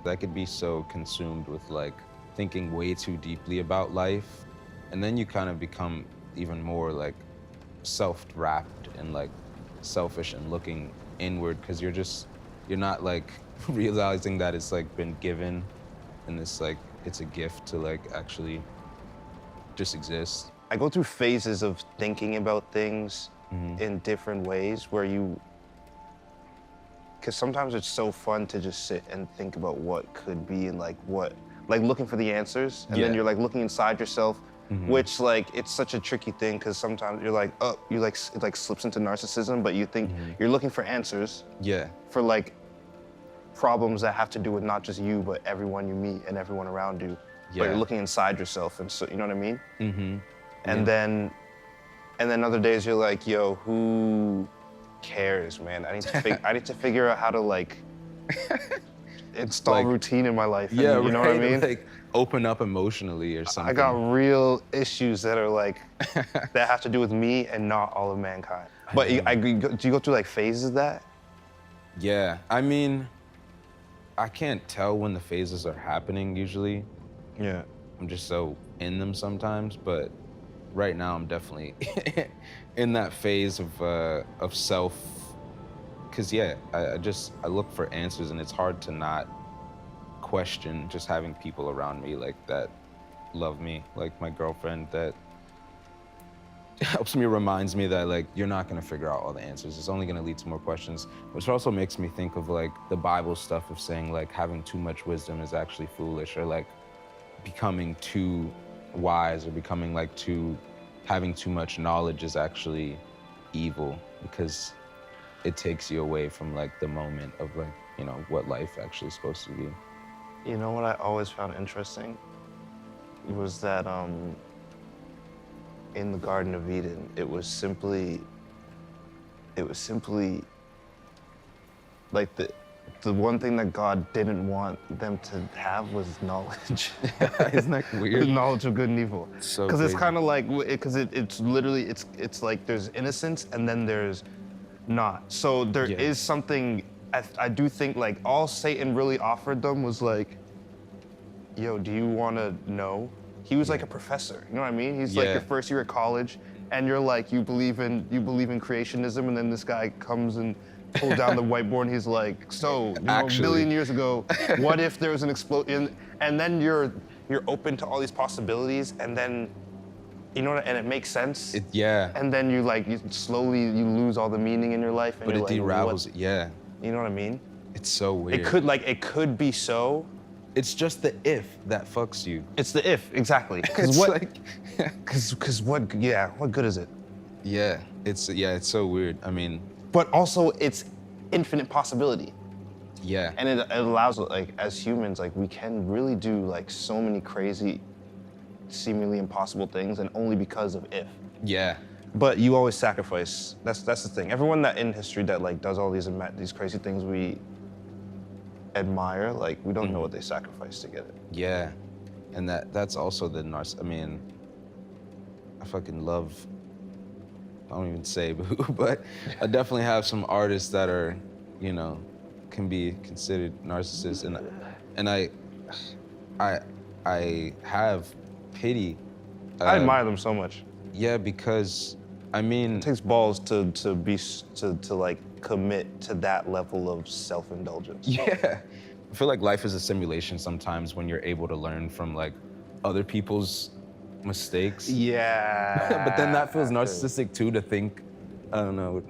I could be so consumed with like thinking way too deeply about life, and then you kind of become even more like self-wrapped and like selfish and looking inward, because you're not like realizing that it's like been given and it's like it's a gift to like actually just exist. I go through phases of thinking about things in different ways where because sometimes it's so fun to just sit and think about what could be and like looking for the answers, and then you're like looking inside yourself, which like it's such a tricky thing because sometimes you're like, oh, it like slips into narcissism, but you think you're looking for answers for like problems that have to do with not just you but everyone you meet and everyone around you. But you're looking inside yourself, and so you know what I mean? And then other days you're like, yo, who cares, man? I need to figure out how to like install Like, routine in my life. And, Yeah, you know right? what I mean? Like open up emotionally or something. I got real issues that are like that have to do with me and not all of mankind. But do you go through like phases of that? Yeah, I mean, I can't tell when the phases are happening usually. Yeah. I'm just so in them sometimes, but right now I'm definitely in that phase of self, because I look for answers, and it's hard to not question just having people around me like that love me, like my girlfriend that helps me, reminds me that like you're not gonna figure out all the answers. It's only gonna lead to more questions, which also makes me think of like the Bible stuff of saying like having too much wisdom is actually foolish, or like becoming too wise or becoming like having too much knowledge is actually evil, because it takes you away from like the moment of like, you know, what life actually is supposed to be. You know what I always found interesting was that in the Garden of Eden, it was simply like the one thing that God didn't want them to have was knowledge. Isn't that weird? Knowledge of good and evil. So Because it's crazy. kind of like, because it's literally, it's like there's innocence and then there's not. So there is something, I do think like all Satan really offered them was like, yo, do you want to know? He was like a professor, you know what I mean? He's like your first year at college, and you're like, you believe in creationism, and then this guy comes and pulls down the whiteboard, and he's like, so, you know, a billion years ago, what if there was an explosion? And then you're open to all these possibilities, and then, you know, and it makes sense. And then you slowly lose all the meaning in your life, and But you're it like, deravels, you know what I mean? It's so weird. It could be so. It's just the if that fucks you. It's the if, exactly. Because what good is it? Yeah, it's so weird. I mean, but also it's infinite possibility. Yeah. And it allows, like, as humans, like, we can really do like so many crazy, seemingly impossible things, and only because of if. Yeah. But you always sacrifice. That's the thing. Everyone that in history that like does all these crazy things we admire, like, we don't know what they sacrificed to get it. Yeah, and that's also the I mean, I fucking love, I don't even say who, but I definitely have some artists that are, you know, can be considered narcissists, and I have pity. I admire them so much. Yeah, because I mean, it takes balls to like commit to that level of self-indulgence. Yeah. I feel like life is a simulation sometimes when you're able to learn from like other people's mistakes. Yeah. But then that feels narcissistic too, to think, I don't know.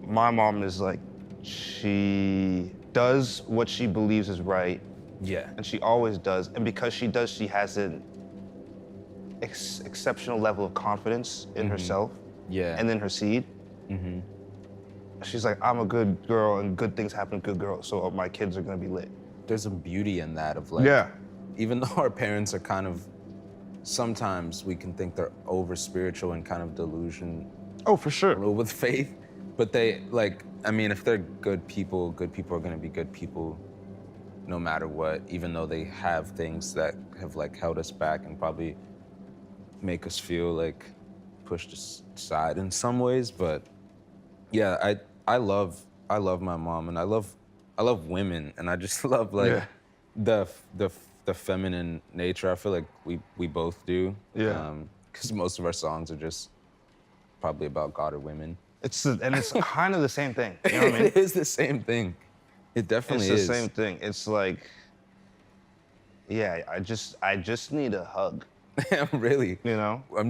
My mom is like, she does what she believes is right. Yeah. And she always does. And because she does, she has an exceptional level of confidence in herself. Yeah. And in her seed. She's like, I'm a good girl and good things happen to good girls, so my kids are gonna be lit. There's a beauty in that of like, even though our parents are kind of, sometimes we can think they're over spiritual and kind of delusion. Oh, for sure. With faith, but they like, I mean, if they're good people are gonna be good people no matter what, even though they have things that have like held us back and probably make us feel like pushed aside in some ways. But yeah, I love my mom, and I love women, and I just love like the feminine nature. I feel like we both do. Yeah. Because most of our songs are just probably about God or women. It's kind of the same thing. You know what I mean? It is the same thing. It definitely is. It's the same thing. It's like, yeah, I just need a hug. Really. You know? I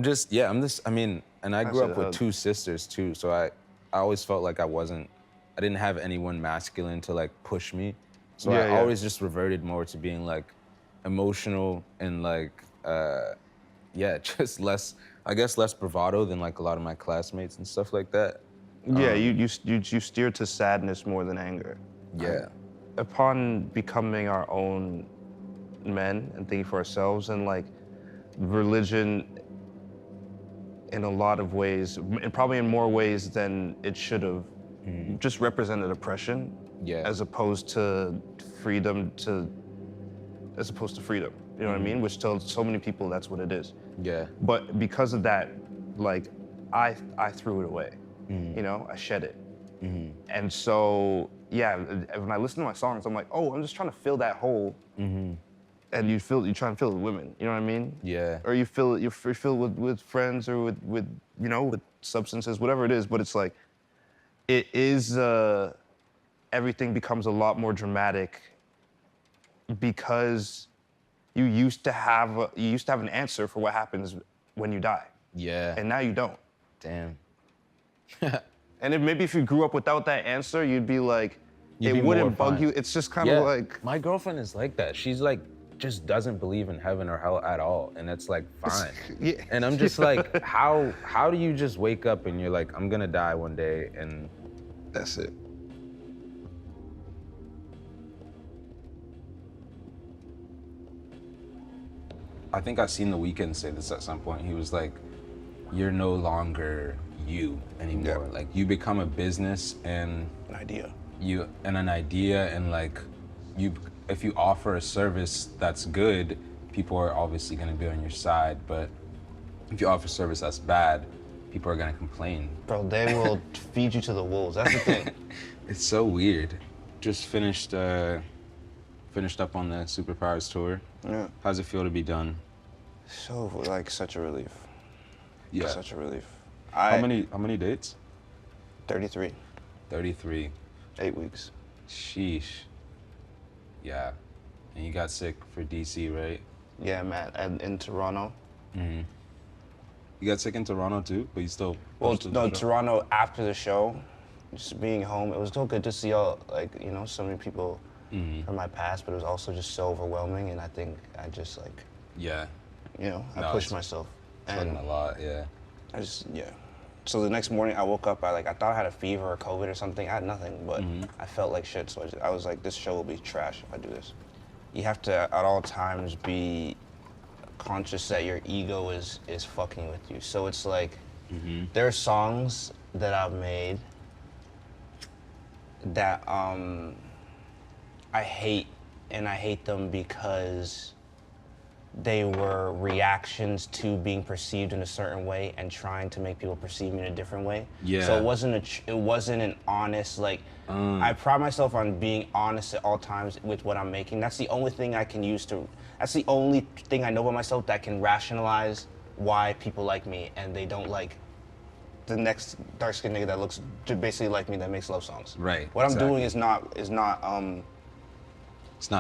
mean, and I grew up with two sisters too, so I always felt like I didn't have anyone masculine to like push me. So I always just reverted more to being like emotional and like, just less bravado than like a lot of my classmates and stuff like that. Yeah, you steer to sadness more than anger. Yeah. Upon becoming our own men and thinking for ourselves, and like religion in a lot of ways, and probably in more ways than it should have, just represented oppression. Yeah. As opposed to freedom. You know what I mean? Which tells so many people that's what it is. Yeah. But because of that, like, I threw it away. You know, I shed it. And so, yeah, when I listen to my songs, I'm like, oh, I'm just trying to fill that hole. And you try and fill it with women. You know what I mean? Yeah. Or you fill with friends, or with you know, with substances, whatever it is. But it's like, it is everything becomes a lot more dramatic because you used to have an answer for what happens when you die. Yeah. And now you don't. Damn. And maybe if you grew up without that answer, you'd be like, it wouldn't bug you. It's just kind of like. My girlfriend is like that. She's like, just doesn't believe in heaven or hell at all, and it's like fine. Yeah. And I'm just like, how do you just wake up and you're like, I'm gonna die one day, and That's it. I think I seen The Weeknd say this at some point. He was like, you're no longer you anymore. Yeah. Like, you become a business and An idea. an idea, and like, if you offer a service that's good, people are obviously gonna be on your side, but if you offer a service that's bad, people are gonna complain. Bro, they will feed you to the wolves. That's the thing. It's so weird. Just finished up on the Superpowers tour. Yeah. How's it feel to be done? So, like, such a relief. Yeah. Such a relief. How many dates? 33. 33. 8 weeks. Sheesh. Yeah. And you got sick for DC, right? Yeah, man. And in Toronto. Mm-hmm. You got sick in Toronto too, but you still. Well, no, Toronto after the show, just being home. It was so good to see all, like, you know, so many people from my past, but it was also just so overwhelming, and I think I just, like, Yeah. you know, I pushed myself. It's fucking a lot, yeah. So the next morning I woke up, I thought I had a fever or COVID or something. I had nothing, but I felt like shit, so I was like, this show will be trash if I do this. You have to, at all times, be conscious that your ego is fucking with you. So it's like, there are songs that I've made that I hate, and I hate them because they were reactions to being perceived in a certain way and trying to make people perceive me in a different way. Yeah. So it wasn't an honest, like, I pride myself on being honest at all times with what I'm making. That's the only thing I can use that's the only thing I know about myself that can rationalize why people like me and they don't like the next dark-skinned nigga that looks basically like me that makes love songs. Right. What I'm doing is not It's not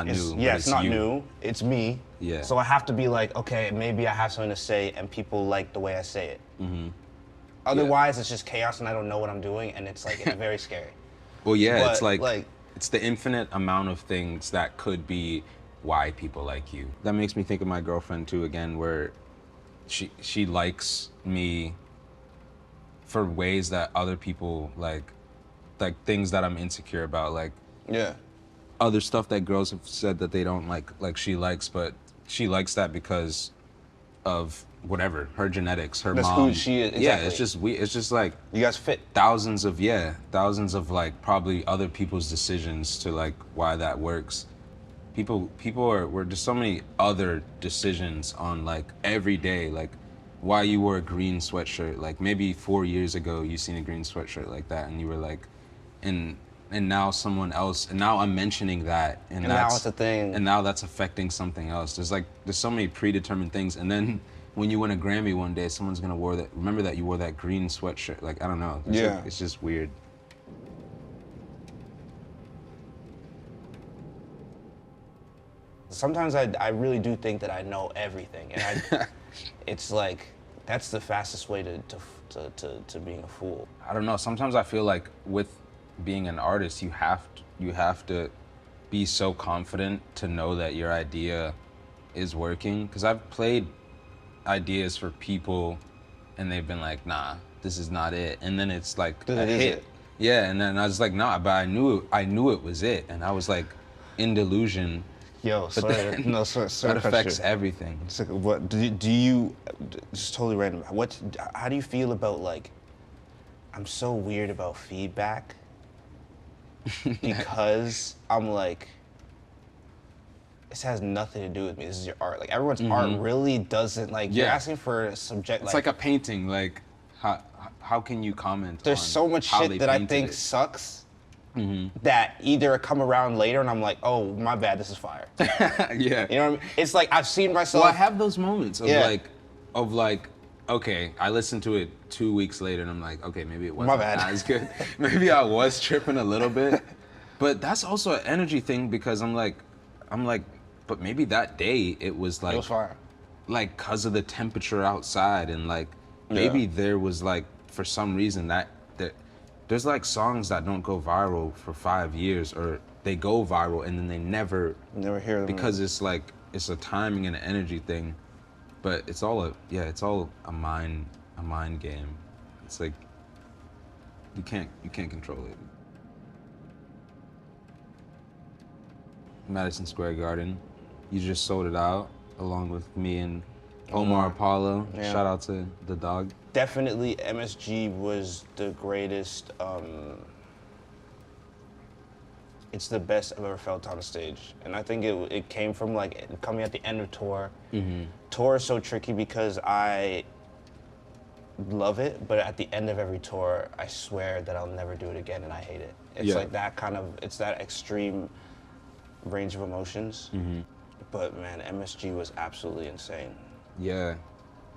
new. yeah, it's not new. It's me. Yeah. So I have to be like, okay, maybe I have something to say, and people like the way I say it. Otherwise, it's just chaos, and I don't know what I'm doing, and it's like it's very scary. Well, yeah, But, it's like like- it's the infinite amount of things that could be why people like you. That makes me think of my girlfriend too, again, where she likes me for ways that other people like things that I'm insecure about, like Yeah. other stuff that girls have said that they don't like she likes, but she likes that because of whatever, her genetics, her That's mom. who she is, Yeah, exactly. it's just like You guys fit. thousands of like probably other people's decisions to like why that works. We're just so many other decisions on like every day, like why you wore a green sweatshirt. Like maybe 4 years ago you seen a green sweatshirt like that and you were like, and now someone else, and now I'm mentioning that, and now it's a thing, and now that's affecting something else. There's so many predetermined things, and then when you win a Grammy one day, someone's gonna remember that you wore that green sweatshirt. Like, I don't know. It's just weird. Sometimes I really do think that I know everything, and it's like that's the fastest way to being a fool. I don't know. Sometimes I feel like with being an artist, you have to be so confident to know that your idea is working. Because I've played ideas for people, and they've been like, "Nah, this is not it," and then it's like a hit. Yeah, and then I was like, "Nah," but I knew it was it, and I was like in delusion. Yo, sorry, that affects everything. So what do you? Just totally random. How do you feel about like? I'm so weird about feedback because I'm like, this has nothing to do with me. This is your art. Like everyone's art really doesn't like. You're asking for a subject. It's like a painting. Like how can you comment? There's so much shit that I think sucks. That either come around later and I'm like, oh, my bad, this is fire. Yeah. You know what I mean? It's like I've seen myself. Well, I have those moments of like, okay, I listened to it 2 weeks later and I'm like, okay, maybe it wasn't as good. Maybe I was tripping a little bit. But that's also an energy thing because I'm like, but maybe that day it was like, it was fire. Like, cause of the temperature outside and like, maybe there was like, for some reason there's like songs that don't go viral for 5 years, or they go viral and then they never hear them because it's like it's a timing and an energy thing, but it's all a mind game. It's like you can't control it. Madison Square Garden, you just sold it out along with me and Omar Apollo. Yeah. Shout out to the dog. Definitely MSG was the greatest, it's the best I've ever felt on a stage. And I think it came from like coming at the end of tour. Tour is so tricky because I love it, but at the end of every tour, I swear that I'll never do it again and I hate it. It's like that it's that extreme range of emotions. But man, MSG was absolutely insane. Yeah,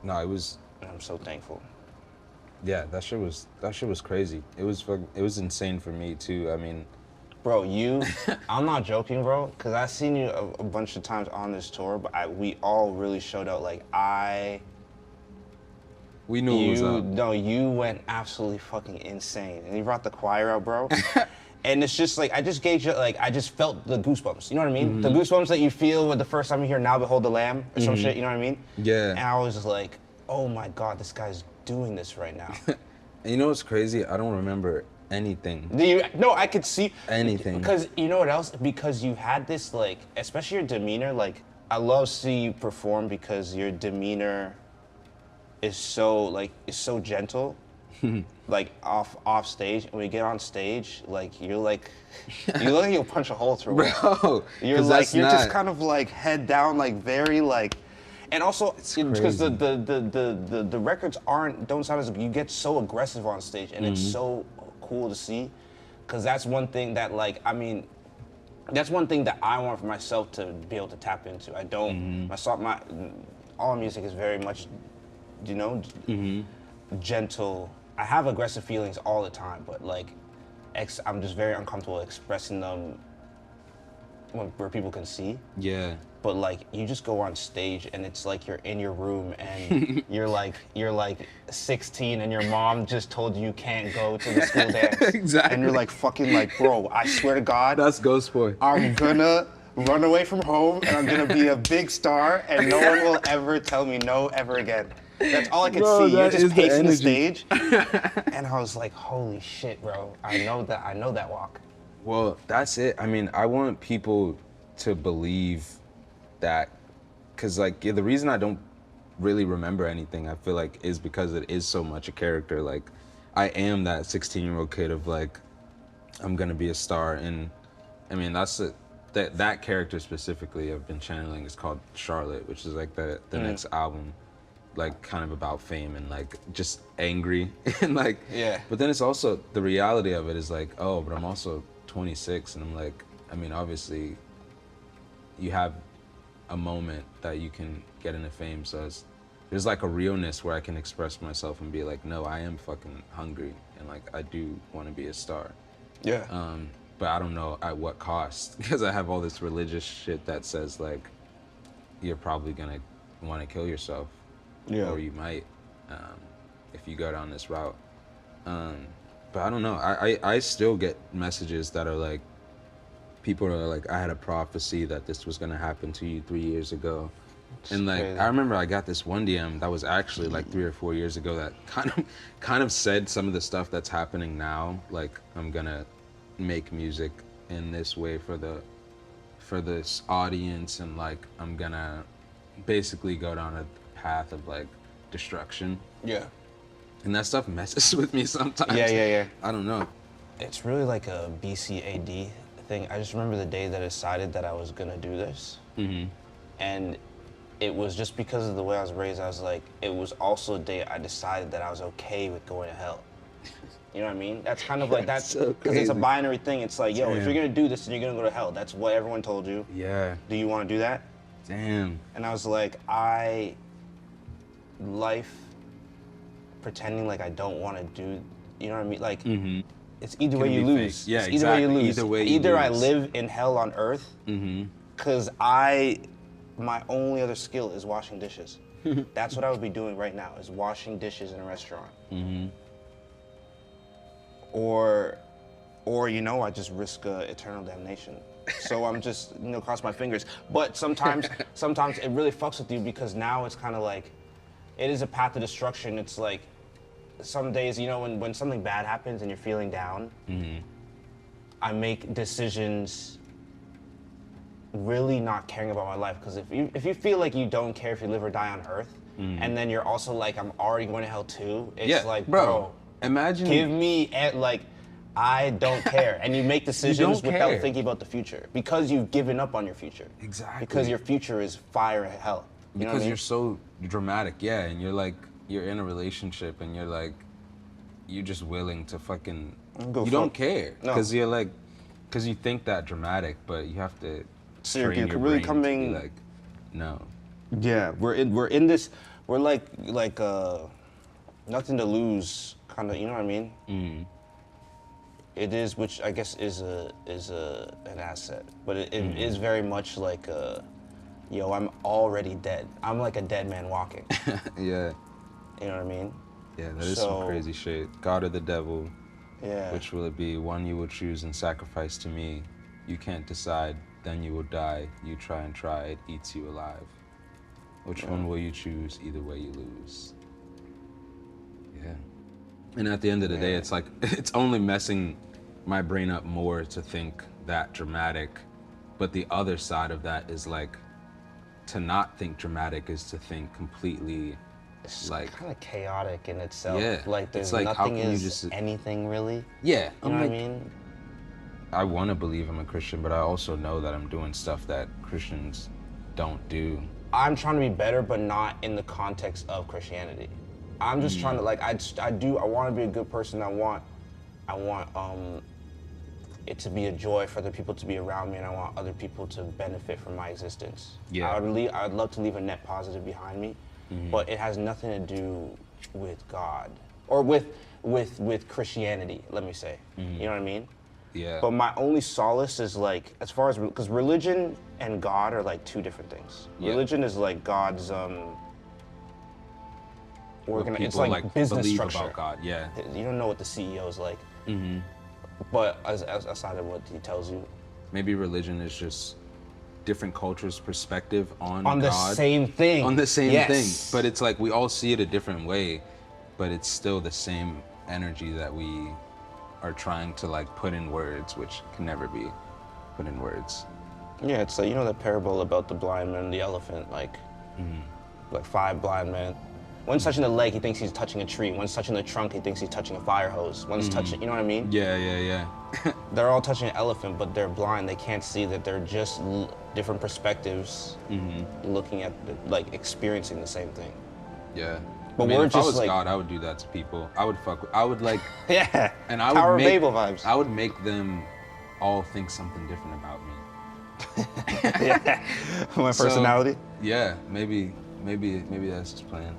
no, it was. And I'm so thankful. Yeah, that shit was crazy. It was insane for me too. I mean, bro, I'm not joking, bro, because I've seen you a bunch of times on this tour, but we all really showed out. Like we knew it was up. No, you went absolutely fucking insane, and you brought the choir out, bro. And it's just like, I just gauged it, like, I just felt the goosebumps, you know what I mean? The goosebumps that you feel with the first time you hear Now Behold the Lamb, or some shit, you know what I mean? Yeah. And I was just like, oh my God, this guy's doing this right now. And you know what's crazy? I don't remember anything. No, I could see. Anything. Because, you know what else? Because you had this, like, especially your demeanor, like, I love seeing you perform because your demeanor is so gentle. Like off stage, and when you get on stage, like you look like you'll punch a hole through it. Bro, you're just kind of like head down, like very like, and also because the records don't sound as, you get so aggressive on stage, and it's so cool to see, because that's one thing that that's one thing that I want for myself to be able to tap into. I don't all music is very much, gentle. I have aggressive feelings all the time, but like, I'm just very uncomfortable expressing them where people can see. Yeah. But like, you just go on stage and it's like you're in your room and you're like 16 and your mom just told you can't go to the school dance. Exactly. And you're like, fucking like, bro, I swear to God. That's Ghost Boy. I'm gonna run away from home and I'm gonna be a big star and no one will ever tell me no ever again. That's all I could see. You're just pacing the stage. And I was like, holy shit, bro. I know that walk. Well, that's it. I mean, I want people to believe that, because like, the reason I don't really remember anything, I feel like, is because it is so much a character. Like, I am that 16-year-old kid of like, I'm gonna be a star. And I mean, that character specifically I've been channeling is called Charlotte, which is like the next album. like kind of about fame and like just angry and like, Yeah. But then it's also, the reality of it is like, oh, but I'm also 26 and I'm like, I mean, obviously you have a moment that you can get into fame. So there's like a realness where I can express myself and be like, no, I am fucking hungry and like, I do want to be a star. Yeah. But I don't know at what cost, because I have all this religious shit that says like, you're probably gonna want to kill yourself, or you might, if you go down this route. But I don't know. I still get messages that are like, people are like, I had a prophecy that this was gonna happen to you 3 years ago. And like, crazy. I remember I got this one DM that was actually like 3 or 4 years ago that kind of said some of the stuff that's happening now. Like, I'm gonna make music in this way for this audience, and like, I'm gonna basically go down a path of like destruction. Yeah. And that stuff messes with me sometimes. Yeah. I don't know. It's really like a BCAD thing. I just remember the day that I decided that I was gonna do this. Mm-hmm. And it was just because of the way I was raised. I was like, it was also a day I decided that I was okay with going to hell. You know what I mean? That's kind of like, that's because it's a binary thing. It's like, yo, if you're gonna do this, then you're gonna go to hell. That's what everyone told you. Yeah. Do you want to do that? Damn. And I was like, life pretending like I don't want to do, you know what I mean? Like, it's either way you lose. Fake. Yeah, it's exactly. Either way you lose. Either way you lose. I live in hell on earth, because my only other skill is washing dishes. That's what I would be doing right now, is washing dishes in a restaurant. Or I just risk eternal damnation. So I'm just, cross my fingers. But sometimes it really fucks with you, because now it's kind of like, it is a path to destruction. It's like, some days, when something bad happens and you're feeling down, I make decisions really not caring about my life. Because if you feel like you don't care if you live or die on earth, and then you're also like, I'm already going to hell too, it's like, bro, imagine, give me, like, I don't care. And you make decisions without thinking about the future, because you've given up on your future. Exactly. Because your future is fire and hell. You know what I mean? You're so dramatic, yeah, and you're like, you're in a relationship and you're like, you're just willing to fucking, you don't care. Because you're like, because you think that dramatic, but you have to train your brain to be like, no. Yeah, we're in this, we're like nothing to lose kind of, you know what I mean? It is, which I guess is an asset, but it is very much like yo, I'm already dead. I'm like a dead man walking. Yeah. You know what I mean? Yeah, that is some crazy shit. God or the devil? Yeah. Which will it be? One you will choose and sacrifice to me. You can't decide, then you will die. You try and try, it eats you alive. Which one will you choose? Either way you lose. Yeah. And at the end of the day, it's like, it's only messing my brain up more to think that dramatic. But the other side of that is like, to not think dramatic is to think completely, it's like, kind of chaotic in itself. Yeah. Like, there's like, nothing anything really. Yeah. You know what I mean? I want to believe I'm a Christian, but I also know that I'm doing stuff that Christians don't do. I'm trying to be better, but not in the context of Christianity. I'm just trying to, like, I want to be a good person. I want it to be a joy for other people to be around me, and I want other people to benefit from my existence. Yeah. I'd love to leave a net positive behind me, but it has nothing to do with God or with Christianity, let me say. You know what I mean? Yeah. But my only solace is like, as far as, because religion and God are like two different things. Yeah. Religion is like God's it's like business believe structure. About God, yeah. You don't know what the CEO is like. But aside of what he tells you. Maybe religion is just different cultures' perspective on God. the same thing. On the same Yes. thing. But it's like, we all see it a different way, but it's still the same energy that we are trying to like put in words, which can never be put in words. Yeah, it's like, you know that parable about the blind man and the elephant, like 5 blind men. One's touching the leg, he thinks he's touching a tree. One's touching the trunk, he thinks he's touching a fire hose. One's touching, you know what I mean? Yeah. They're all touching an elephant, but they're blind. They can't see that they're just different perspectives looking at, like, experiencing the same thing. Yeah. But I mean, we're if I just was like, God, I would do that to people. I would like, yeah, and I Tower would of make, Babel vibes. I would make them all think something different about me. Yeah, my personality. So, yeah, maybe that's his plan.